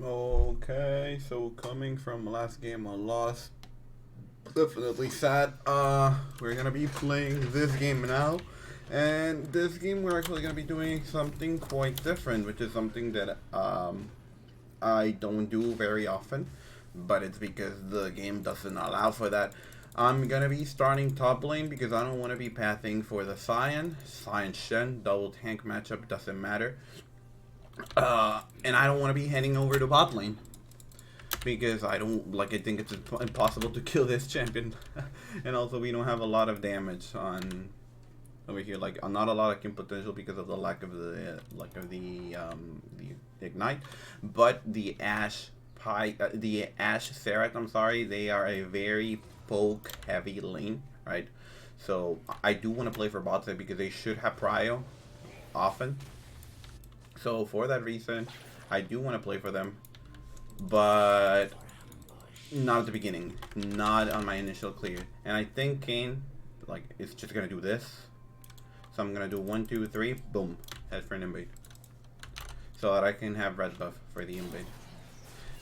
Okay, so coming from last game a loss, definitely sad. We're gonna be playing this game now, and this game we're actually gonna be doing something quite different, which is something that I don't do very often, but it's because the game doesn't allow for that. I'm gonna be starting top lane because I don't want to be pathing for the Cyan Shen double tank matchup doesn't matter. And I don't want to be heading over to bot lane because I don't like. I think it's impossible to kill this champion, and also we don't have a lot of damage on over here. Like not a lot of kill potential because of the lack of the ignite, but the Ashe Serath. I'm sorry, they are a very poke heavy lane, right? So I do want to play for bot side because they should have prio often. So for that reason, I do want to play for them, but not at the beginning, not on my initial clear. And I think Kane, like, is just gonna do this. So I'm gonna do 1, 2, 3, boom, head for an invade, so that I can have red buff for the invade.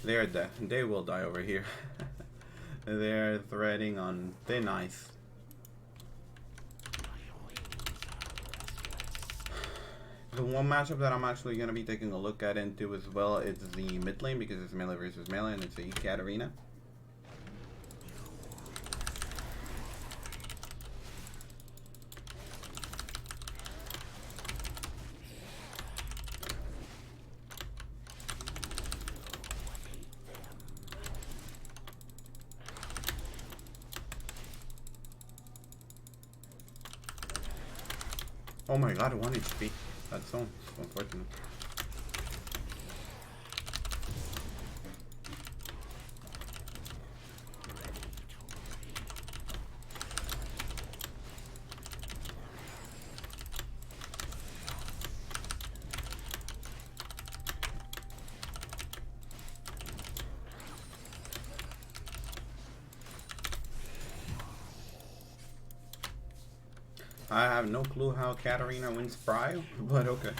They're dead. They will die over here. They're threading on thin ice. The one matchup that I'm actually going to be taking a look at into as well is the mid lane because it's melee versus melee and it's a Katarina. Oh my god, 1 HP. That's so unfortunate. I have no clue how Katarina wins Prio, but okay.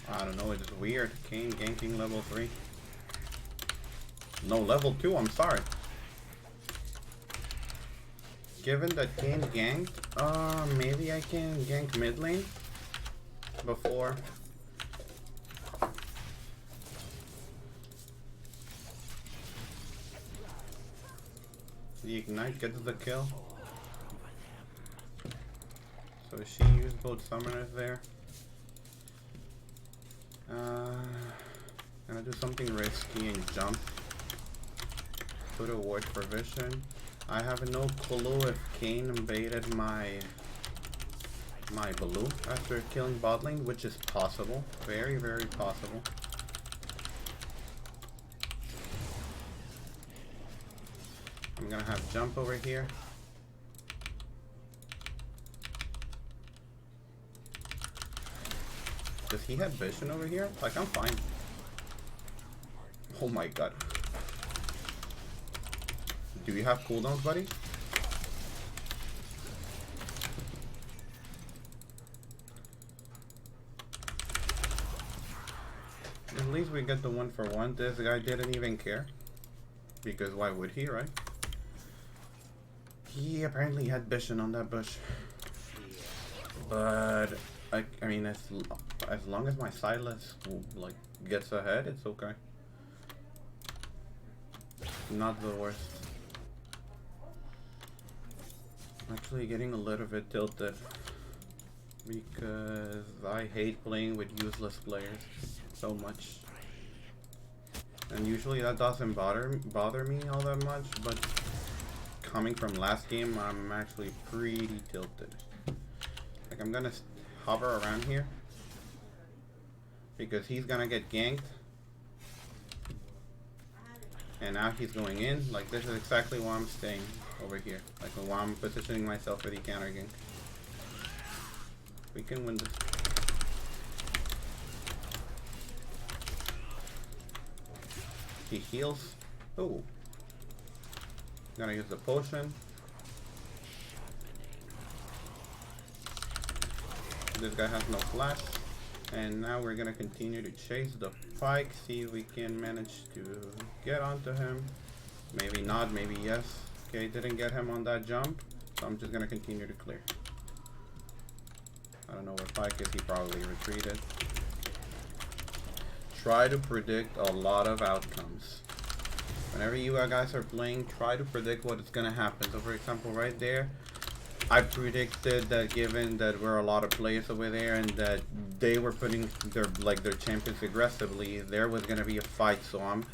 I don't know, it's weird. Kane ganking level 3. No, level 2, I'm sorry. Given that Kane ganked, maybe I can gank mid lane before. The ignite gets the kill. So she used both summoners there. Gonna do something risky and jump. Put a ward for vision. I have no clue if Kane invaded my blue after killing bot lane, which is possible. Very, very possible. I'm gonna have jump over here. Does he have vision over here? Like, I'm fine. Oh my god. Do you have cooldowns, buddy? At least we get the 1 for 1. This guy didn't even care. Because why would he, right? He apparently had vision on that bush. But I mean, as long as my Silas like gets ahead, it's okay. Not the worst. I'm actually getting a little bit tilted because I hate playing with useless players so much. And usually that doesn't bother me all that much, but coming from last game, I'm actually pretty tilted. Like, I'm gonna hover around here because he's gonna get ganked, and now he's going in. Like, this is exactly why I'm staying over here. Like, why I'm positioning myself for the counter gank. We can win this. He heals. Oh. Gonna use the potion. This guy has no flash. And now we're gonna continue to chase the Pyke, see if we can manage to get onto him. Maybe not, maybe yes. Okay, didn't get him on that jump, so I'm just gonna continue to clear. I don't know where Pyke is, he probably retreated. Try to predict a lot of outcomes. Whenever you guys are playing, try to predict what is gonna happen. So for example, right there, I predicted that given that we're a lot of players over there and that they were putting their champions aggressively, there was gonna be a fight. So I'm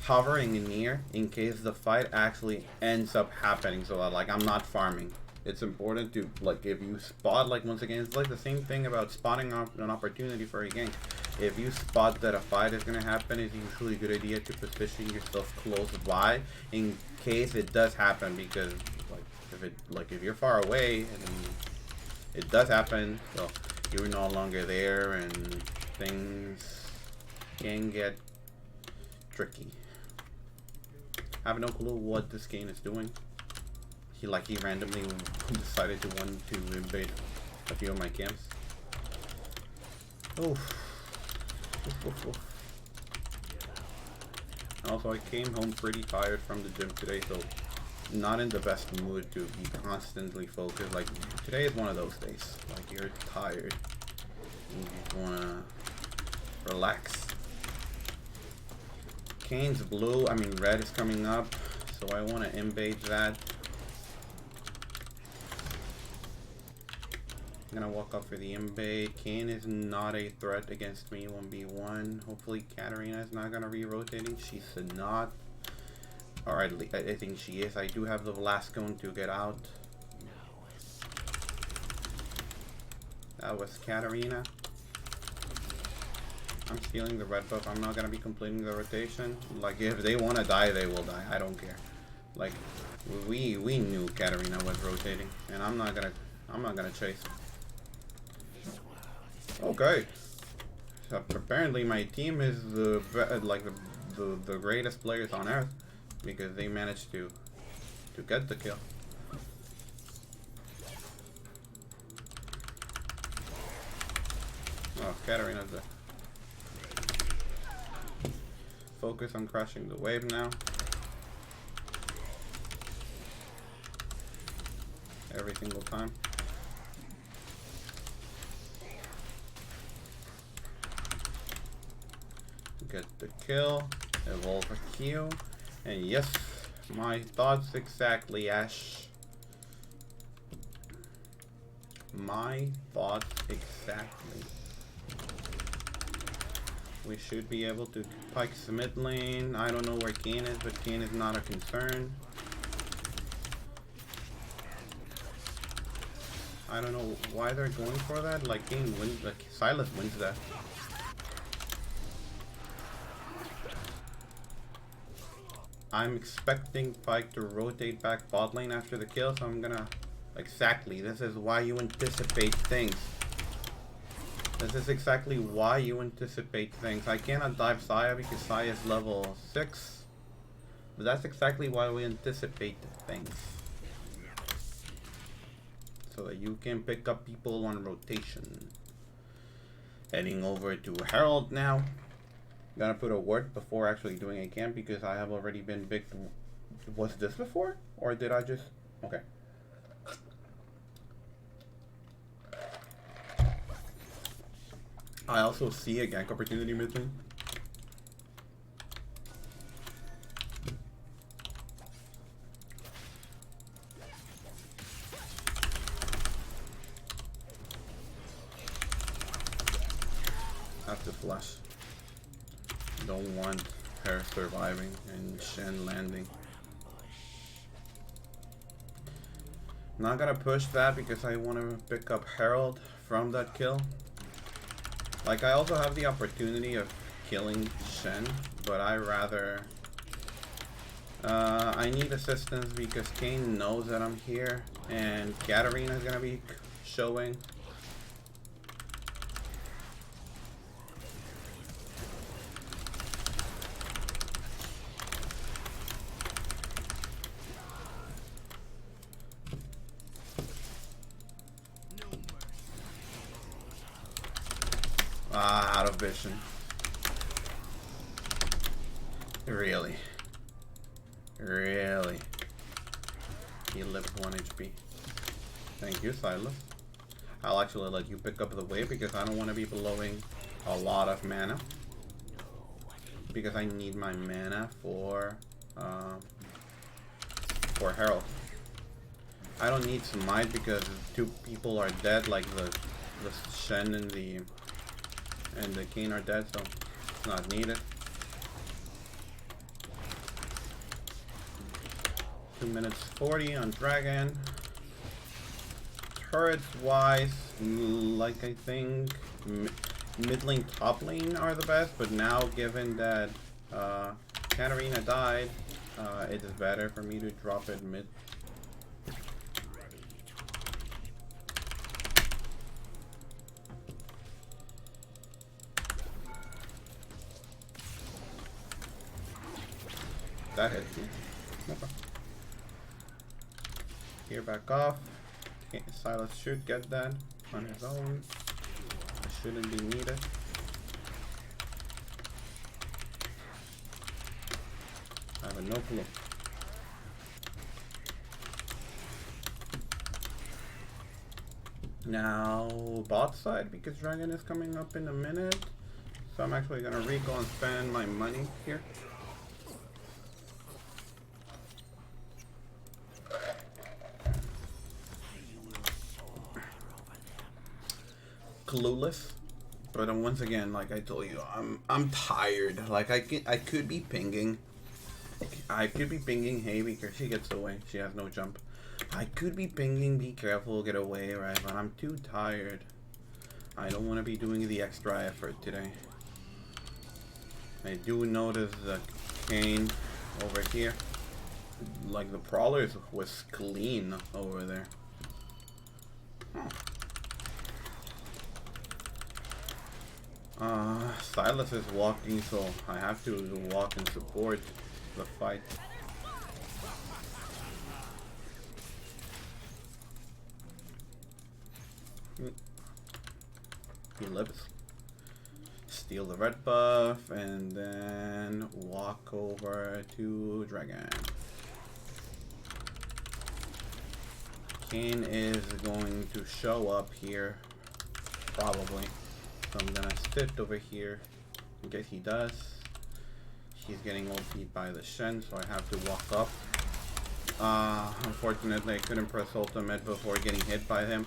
hovering near in case the fight actually ends up happening. So like I'm not farming. It's important to if you spot once again, it's like the same thing about spotting an opportunity for a gank. If you spot that a fight is gonna happen, it's usually a good idea to position yourself close by in case it does happen, because if you're far away and it does happen, so you're no longer there and things can get tricky. I have no clue what this game is doing. He randomly decided to want to invade a few of my camps. Oof. Also, I came home pretty tired from the gym today, so not in the best mood to be constantly focused. Like, today is one of those days. Like, you're tired. You just wanna relax. Kane's blue, red is coming up, so I wanna invade that. I'm gonna walk up for the invade. Kane is not a threat against me 1v1. Hopefully Katarina is not gonna be rotating. She's not. Alright, I think she is. I do have the Velascone to get out. That was Katarina. I'm stealing the red buff. I'm not gonna be completing the rotation. Like, if they wanna die, they will die. I don't care. Like, we knew Katarina was rotating, and I'm not gonna chase. Okay. So apparently my team is the greatest players on earth, because they managed to get the kill. Oh, Katarina's there. Focus on crushing the wave now. Every single time. Get the kill, evolve a Q, and yes, my thoughts exactly, Ash. My thoughts exactly. We should be able to Pyke mid lane. I don't know where Kane is, but Kane is not a concern. I don't know why they're going for that. Like, Kane wins, Silas wins that. I'm expecting Pyke to rotate back bot lane after the kill, so I'm gonna... Exactly, this is why you anticipate things. This is exactly why you anticipate things. I cannot dive Saya because Saya is level 6. But that's exactly why we anticipate things. So that you can pick up people on rotation. Heading over to Herald now. Gonna put a word before actually doing a camp because I have already been big. Was this before? Or did I just... Okay. I also see a gank opportunity mid lane. Have to flush. Don't want her surviving and Shen landing. Not gonna push that because I want to pick up Herald from that kill. Like, I also have the opportunity of killing Shen, but I rather... I need assistance because Kane knows that I'm here and Katarina is gonna be showing. of vision. Really? Really? He lived 1 HP. Thank you, Silas. I'll actually let you pick up the wave because I don't want to be blowing a lot of mana. Because I need my mana for Herald. I don't need Smite because 2 people are dead, like the Shen and the Kayn are dead, so it's not needed. 2 minutes 40 on Dragon. Turrets wise, like I think mid lane, top lane are the best, but now given that Katarina died, it is better for me to drop it mid. That hits me. Okay. Here, back off. Okay, Silas should get that on his own. It shouldn't be needed. I have no clue. Now, bot side, because Dragon is coming up in a minute. So I'm actually gonna recall and spend my money here. Clueless, but once again, like I told you, I'm tired. Like I could be pinging. I could be pinging, hey, because she gets away. She has no jump. I could be pinging, be careful, get away, right? But I'm too tired. I don't want to be doing the extra effort today. I do notice the Kayn over here. Like the Prowler was clean over there. Huh. Silas is walking, so I have to walk and support the fight. He lives. Steal the red buff and then walk over to Dragon. Kayn is going to show up here, probably. So I'm gonna sit over here in case he does. He's getting OP'd by the Shen, so I have to walk up. Unfortunately, I couldn't press ultimate before getting hit by him,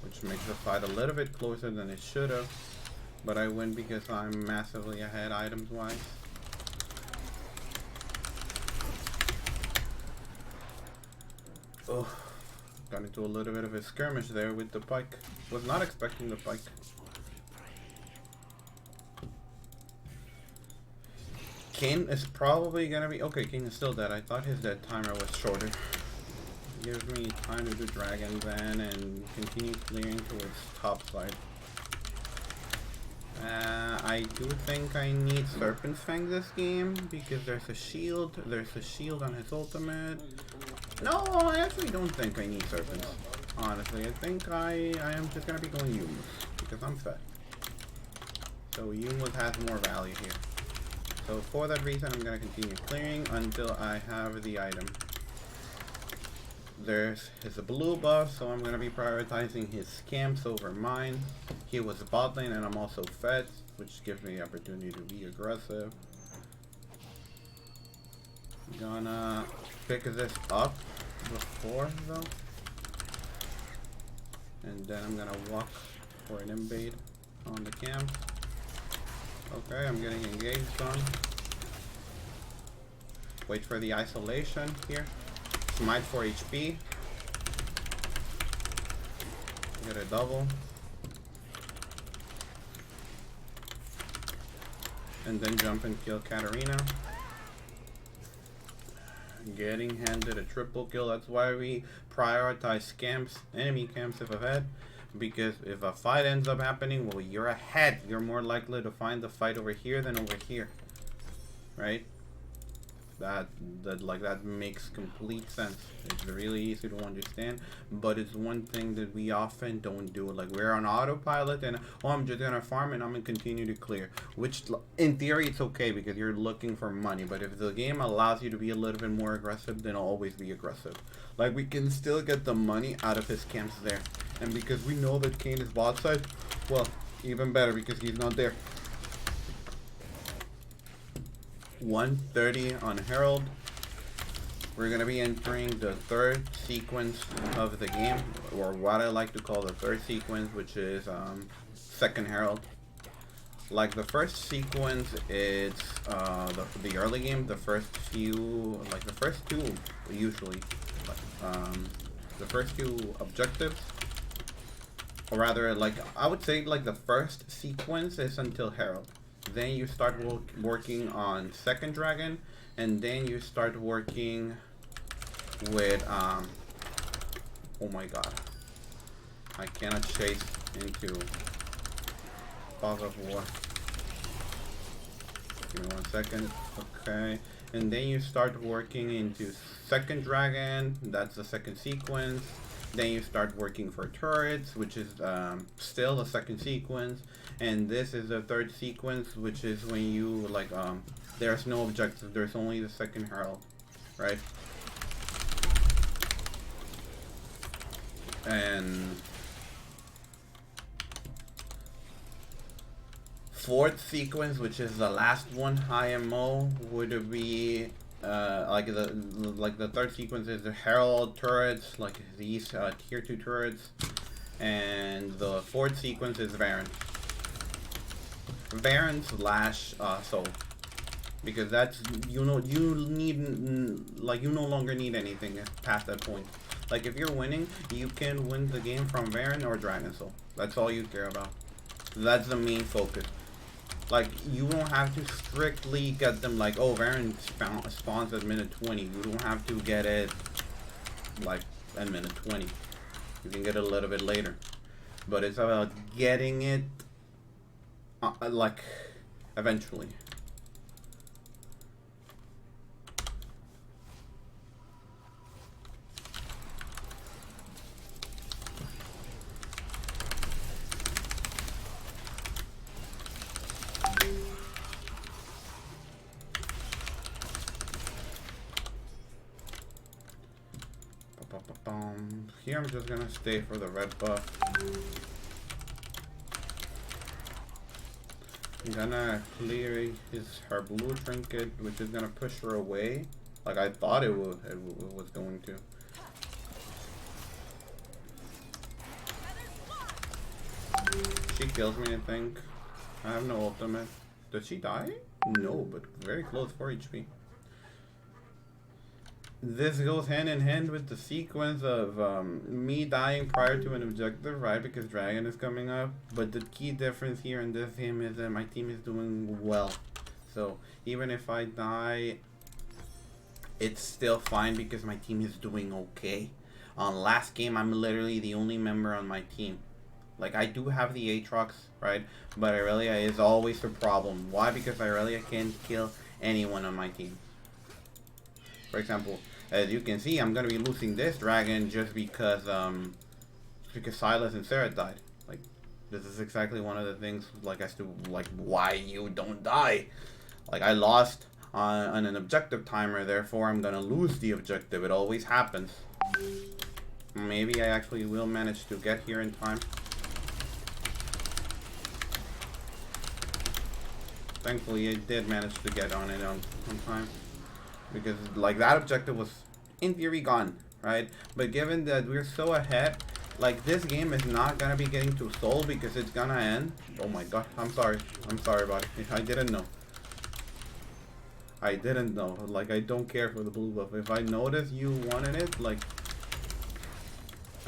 which makes the fight a little bit closer than it should have. But I win because I'm massively ahead items-wise. Oh. Got into a little bit of a skirmish there with the pike. Was not expecting the pike. Kayn is probably gonna be okay. Kayn is still dead. I thought his dead timer was shorter. Gives me time to do Dragon then and continue clearing towards top side. I do think I need Serpent's Fang this game because there's a shield. There's a shield on his ultimate. No, I actually don't think I need Serpents. Honestly, I think I am just gonna be going Yumus because I'm fed. So Yumus has more value here. So for that reason, I'm gonna continue clearing until I have the item. There's his blue buff, so I'm gonna be prioritizing his scamps over mine. He was a bot lane, and I'm also fed, which gives me the opportunity to be aggressive. Gonna pick this up before though, and then I'm gonna walk for an invade on the camp. Okay, I'm getting engaged on. Wait for the isolation here. Smite for HP. Get a double. And then jump and kill Katarina. Getting handed a triple kill. That's why we prioritize camps, enemy camps if ahead. Because if a fight ends up happening, well, you're ahead. You're more likely to find the fight over here than over here. Right? That makes complete sense. It's really easy to understand, but it's one thing that we often don't do. Like, we're on autopilot and, oh, I'm just gonna farm and I'm gonna continue to clear, which in theory it's okay because you're looking for money. But if the game allows you to be a little bit more aggressive, then always be aggressive. Like, we can still get the money out of his camps there, and because we know that Kane is bot side, well, even better because he's not there. 130 on Herald. We're gonna be entering the third sequence of the game, or what I like to call the third sequence, which is second Herald. Like, the first sequence, it's the early game, the first few, like the first two usually, the first two objectives, or rather, like, I would say like the first sequence is until Herald. Then you start working on second dragon, and then you start working with oh my god, I cannot chase into fog of war. Give me 1 second. Okay, and then you start working into second dragon. That's the second sequence. Then you start working for turrets, which is still the second sequence. And this is the third sequence, which is when you, like, there's no objective, there's only the second herald, right? And fourth sequence, which is the last one, IMO, would be like the third sequence is the herald turrets, like these tier 2 turrets, and the fourth sequence is Baron slash Soul, because that's, you know, you need, like, you no longer need anything past that point. Like, if you're winning, you can win the game from Baron or Dragon Soul. That's all you care about. That's the main focus. Like, you don't have to strictly get them like, oh, Baron spawns at minute 20. You don't have to get it like at minute 20. You can get it a little bit later. But it's about getting it like eventually. Here I'm just gonna stay for the red buff. I'm gonna clear her blue trinket, which is gonna push her away, like I thought it was going to. She kills me, I think. I have no ultimate. Did she die? No, but very close, 4 HP. This goes hand in hand with the sequence of me dying prior to an objective, right? Because Dragon is coming up. But the key difference here in this game is that my team is doing well. So even if I die, it's still fine because my team is doing okay. On last game, I'm literally the only member on my team. Like, I do have the Aatrox, right? But Irelia is always a problem. Why? Because Irelia can't kill anyone on my team. For example, as you can see, I'm gonna be losing this dragon just because Silas and Sarah died. Like, this is exactly one of the things, like, as to like why you don't die. Like, I lost on an objective timer, therefore I'm gonna lose the objective. It always happens. Maybe I actually will manage to get here in time. Thankfully, I did manage to get on it on time. Because, like, that objective was, in theory, gone, right? But given that we're so ahead, like, this game is not gonna be getting to Soul because it's gonna end. Oh my god, I'm sorry. I'm sorry about it. I didn't know. I didn't know. Like, I don't care for the blue buff. If I noticed you wanted it, like,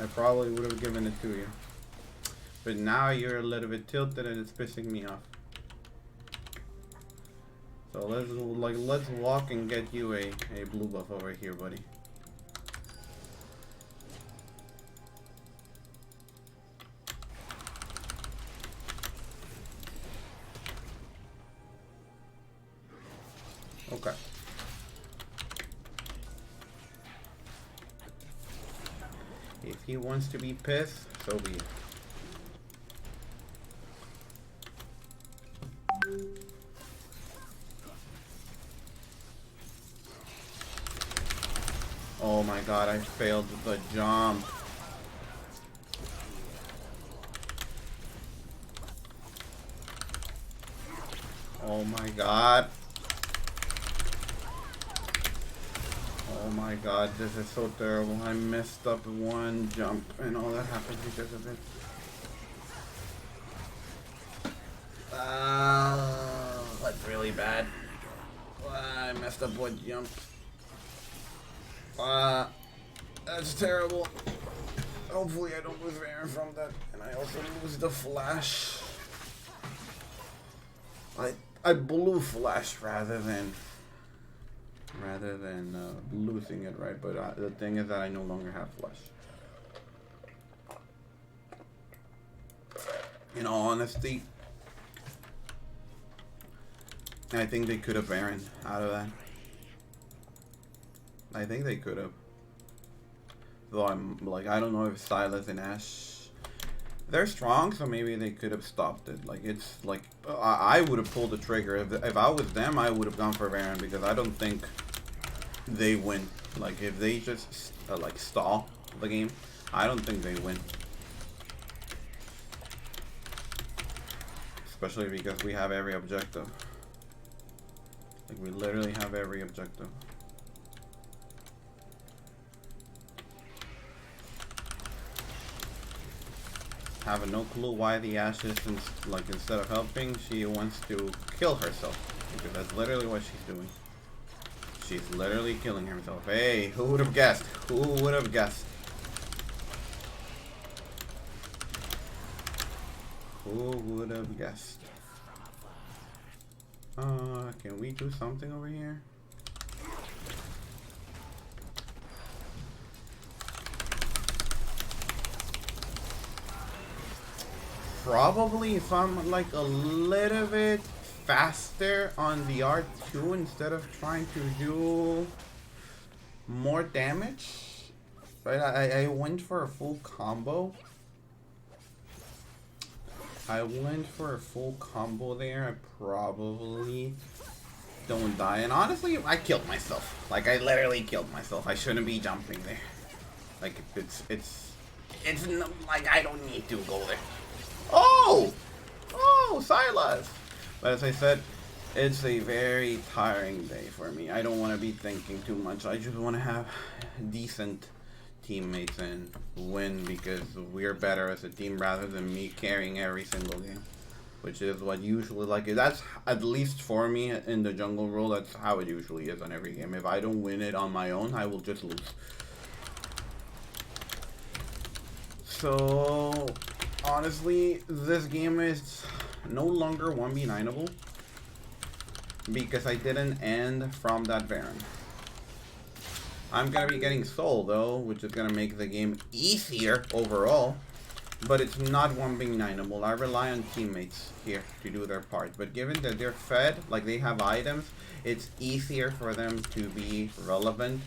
I probably would have given it to you. But now you're a little bit tilted and it's pissing me off. So let's walk and get you a blue buff over here, buddy. Okay. If he wants to be pissed, so be it. Oh my god, I failed the jump. Oh my god. Oh my god, this is so terrible. I messed up one jump and all that happened because of it. That's really bad. I messed up one jump. That's terrible. Hopefully I don't lose Aaron from that, and I also lose the flash. I blew flash rather than losing it, right? But the thing is that I no longer have flash. In all honesty, I think they could have Baron out of that. I think they could have. Though I'm like, I don't know if Silas and Ash, they're strong, so maybe they could have stopped it. Like, it's like, I would have pulled the trigger. If I was them, I would have gone for Baron, because I don't think they win. Like, if they just like stall the game, I don't think they win. Especially because we have every objective. Like, we literally have every objective. Have no clue why the Ashes, like, instead of helping, she wants to kill herself. Because that's literally what she's doing. She's literally killing herself. Hey, who would have guessed? Who would have guessed? Who would have guessed? Can we do something over here? Probably if I'm like a little bit faster on the R2 instead of trying to do more damage. Right, I went for a full combo. I went for a full combo there. I probably don't die. And honestly, I killed myself. Like, I literally killed myself. I shouldn't be jumping there. Like, it's no, like, I don't need to go there. Oh! Oh, Silas! But as I said, it's a very tiring day for me. I don't want to be thinking too much. I just want to have decent teammates and win, because we're better as a team rather than me carrying every single game. Which is what usually, like, that's at least for me in the jungle role, that's how it usually is on every game. If I don't win it on my own, I will just lose. So honestly, this game is no longer 1v9able because I didn't end from that Baron. I'm gonna be getting Soul though, which is gonna make the game easier overall, but it's not 1v9able. I rely on teammates here to do their part, but given that they're fed, like they have items, it's easier for them to be relevant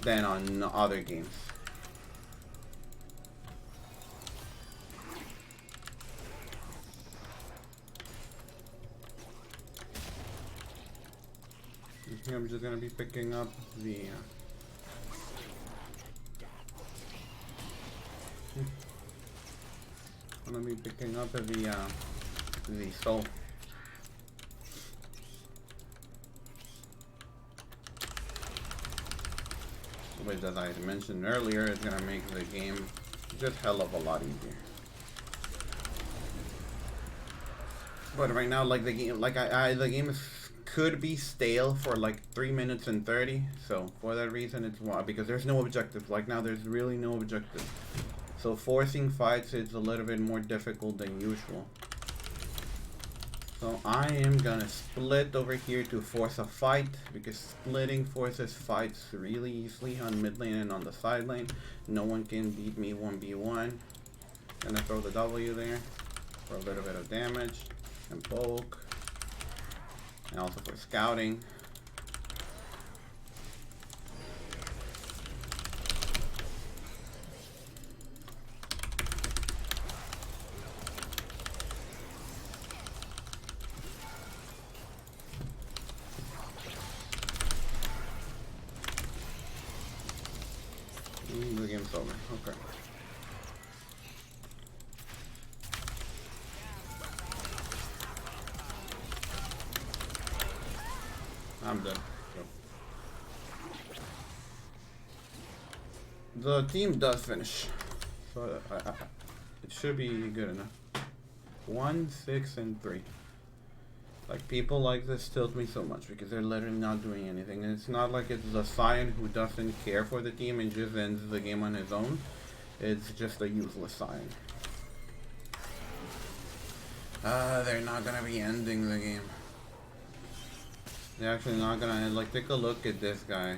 than on other games. I'm just gonna be picking up the I'm gonna be picking up the soul. Which, as I mentioned earlier, is gonna make the game just hell of a lot easier. But right now, like the game, like the game is could be stale for like 3 minutes and 30, so for that reason it's why, because there's no objectives. Like now there's really no objectives, so forcing fights is a little bit more difficult than usual. So I am gonna split over here to force a fight, because splitting forces fights really easily on mid lane and on the side lane. No one can beat me 1v1. Gonna throw the W there for a little bit of damage and poke. And also for scouting. The game's over. Okay. I'm dead. The team does finish, so it should be good enough. 1, 6, and 3. Like, people like this tilt me so much because they're literally not doing anything. And it's not like it's the Scion who doesn't care for the team and just ends the game on his own. It's just a useless Scion. They're not gonna be ending the game. They're actually not gonna end. Like, take a look at this guy.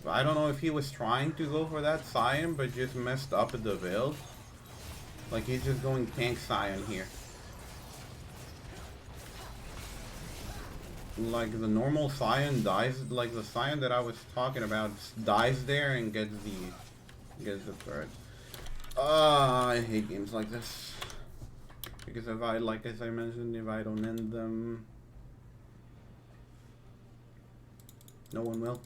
I don't know if he was trying to go for that Scion, but just messed up at the build. Like, he's just going tank Scion here. Like, the normal Scion dies, like the Scion that I was talking about dies there and gets the turret. I hate games like this. Because if I, like as I mentioned, if I don't end them, no one will.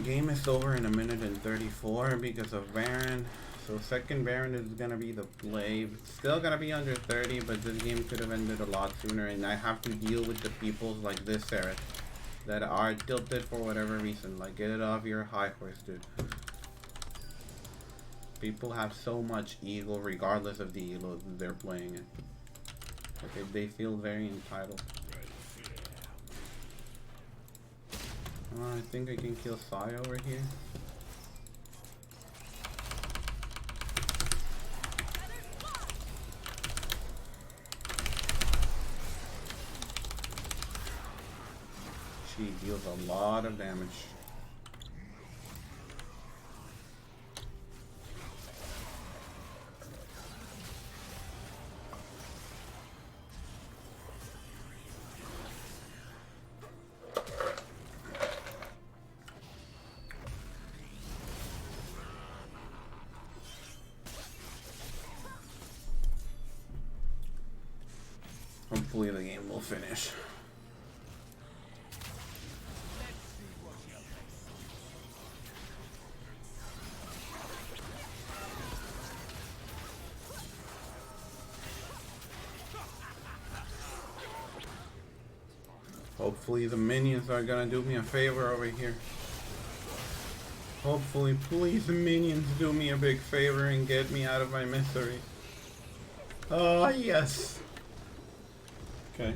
Game is over in 1:34 because of Baron. So second Baron is gonna be the play. It's still gonna be under 30, but this game could have ended a lot sooner, and I have to deal with the people like this Sarah that are tilted for whatever reason. Like, get it off your high horse, dude. People have so much ego regardless of the elo they're playing it. Okay, they feel very entitled. I think I can kill Sai over here. She deals a lot of damage. Hopefully the game will finish. Hopefully the minions are gonna do me a favor over here. Hopefully, please, the minions do me a big favor and get me out of my misery. Oh, yes. Okay.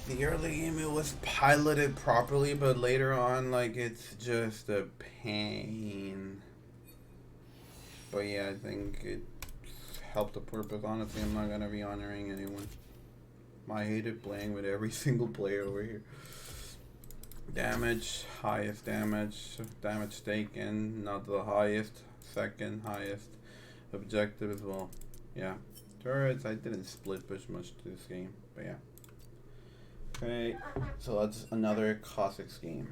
The early game, it was piloted properly, but later on, like, it's just a pain. But yeah, I think it helped the purpose. Honestly, I'm not gonna be honoring anyone. I hated playing with every single player over here. Damage, highest damage. Damage taken, not the highest. Second highest. Objective as well. Yeah. Turrets, I didn't split push much to this game, but yeah. Okay, so that's another Kha'Zix game.